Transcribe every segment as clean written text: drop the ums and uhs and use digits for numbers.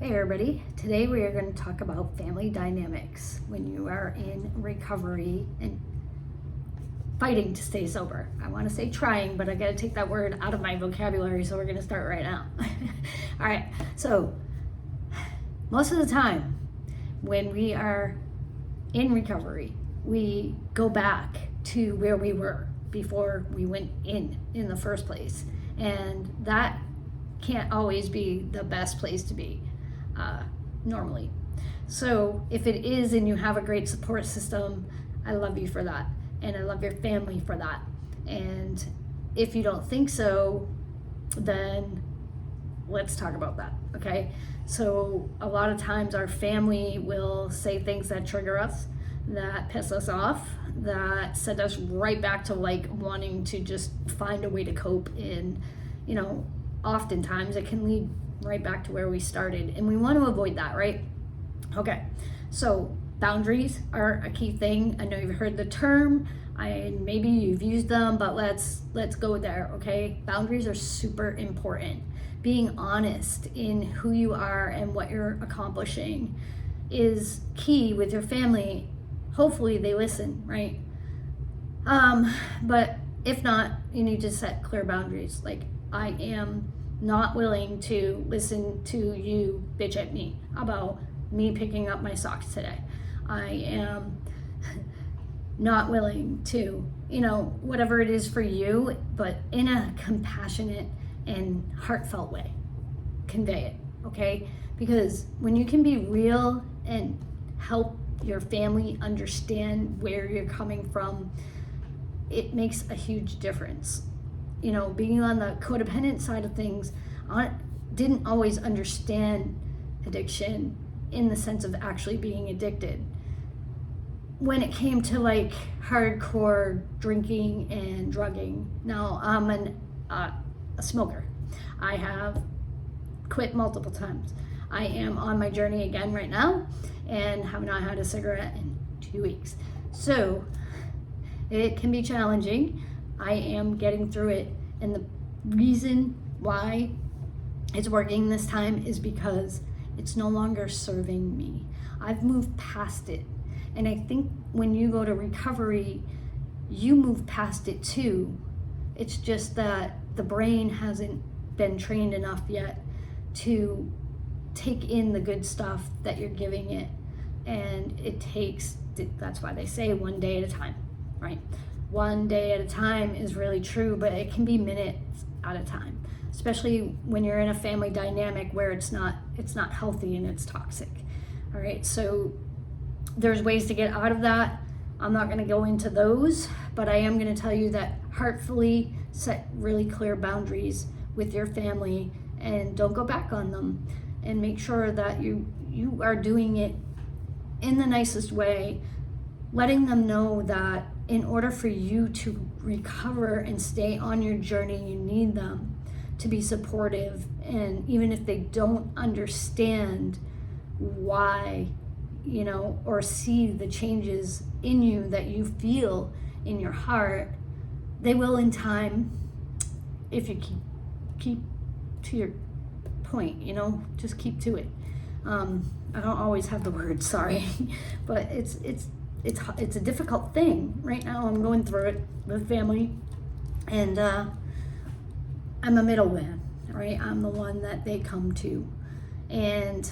Hey everybody, today we are going to talk about family dynamics when you are in recovery and fighting to stay sober. I want to say trying, but I got to take that word out of my vocabulary, so we're going to start right now. All right, so most of the time when we are in recovery, we go back to where we were before we went in the first place, and that can't always be the best place to be. Normally. So if it is and you have a great support system, I love you for that. And I love your family for that. And if you don't think so, then let's talk about that, okay? So a lot of times our family will say things that trigger us, that piss us off, that send us right back to like wanting to just find a way to cope. And, oftentimes it can lead right back to where we started, and we want to avoid that, right? Okay, so boundaries are a key thing. I know you've heard the term, maybe you've used them, but let's go there, okay? Boundaries are super important. Being honest in who you are and what you're accomplishing is key with your family. Hopefully they listen, right? But if not, you need to set clear boundaries. Like, I am not willing to listen to you bitch at me about me picking up my socks today. I am not willing to, whatever it is for you, but in a compassionate and heartfelt way, convey it, okay? Because when you can be real and help your family understand where you're coming from, it makes a huge difference. Being on the codependent side of things, I didn't always understand addiction in the sense of actually being addicted. When it came to like hardcore drinking and drugging, now I'm a smoker. I have quit multiple times. I am on my journey again right now and have not had a cigarette in 2 weeks. So it can be challenging. I am getting through it, and the reason why it's working this time is because it's no longer serving me. I've moved past it, and I think when you go to recovery, you move past it too. It's just that the brain hasn't been trained enough yet to take in the good stuff that you're giving it, and that's why they say one day at a time, right? One day at a time is really true, but it can be minutes at a time, especially when you're in a family dynamic where it's not healthy and it's toxic. All right, so there's ways to get out of that. I'm not going to go into those, but I am going to tell you that heartfully set really clear boundaries with your family and don't go back on them, and make sure that you are doing it in the nicest way, letting them know that in order for you to recover and stay on your journey, you need them to be supportive. And even if they don't understand why, or see the changes in you that you feel in your heart, they will in time, if you keep to your point, just keep to it. I don't always have the words, sorry, but it's a difficult thing. Right now I'm going through it with family, and I'm a middleman, right? I'm the one that they come to, and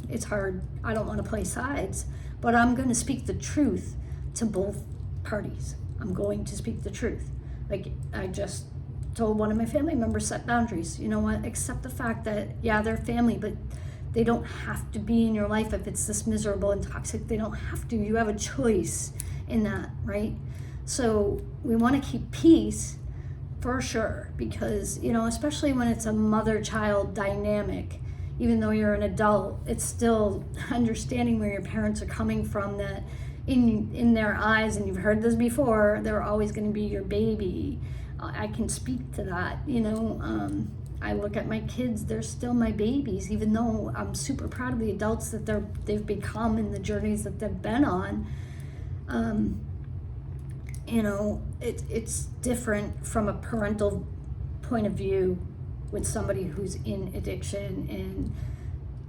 it's hard. I don't want to play sides, but I'm going to speak the truth to both parties. I'm going to speak the truth. Like I just told one of my family members, set boundaries. You know what? Accept the fact that, yeah, they're family, but they don't have to be in your life if it's this miserable and toxic. They don't have to. You have a choice in that, right? So we want to keep peace for sure, because, especially when it's a mother-child dynamic, even though you're an adult, it's still understanding where your parents are coming from, that in their eyes, and you've heard this before, they're always going to be your baby. I can speak to that, I look at my kids, they're still my babies, even though I'm super proud of the adults that they've become and the journeys that they've been on. It's different from a parental point of view with somebody who's in addiction, and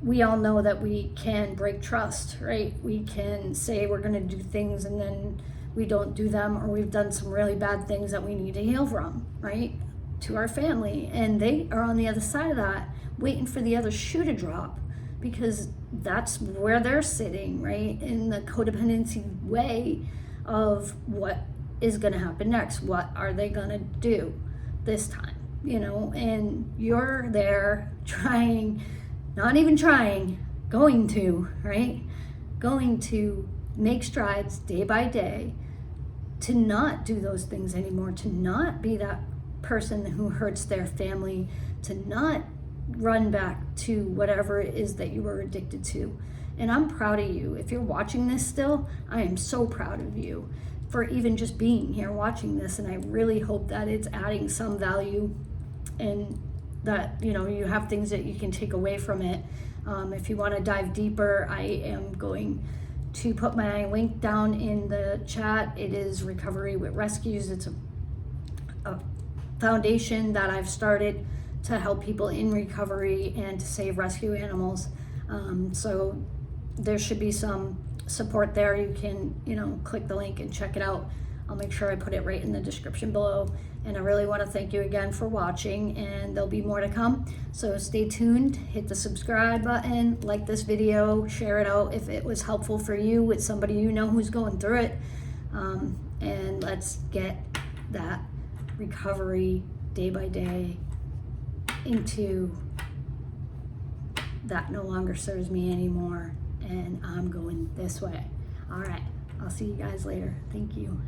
we all know that we can break trust, right? We can say we're going to do things and then we don't do them, or we've done some really bad things that we need to heal from, right? To our family. And they are on the other side of that, waiting for the other shoe to drop, because that's where they're sitting, right? In the codependency way of what is going to happen next. What are they going to do this time? You know, and you're there trying, not even trying, going to, right? Going to make strides day by day to not do those things anymore, to not be that person who hurts their family, to not run back to whatever it is that you were addicted to. And I'm proud of you. If you're watching this still, I am so proud of you for even just being here watching this. And I really hope that it's adding some value and that, you know, you have things that you can take away from it. If you want to dive deeper, I am going to put my link down in the chat. It is Recovery with Rescues. It's a foundation that I've started to help people in recovery and to save rescue animals. So there should be some support there. You can, you know, click the link and check it out. I'll make sure I put it right in the description below. And I really want to thank you again for watching, and there'll be more to come. So stay tuned, hit the subscribe button, like this video, share it out if it was helpful for you with somebody you know who's going through it. And let's get that recovery day by day into that no longer serves me anymore, and I'm going this way. All right, I'll see you guys later. Thank you.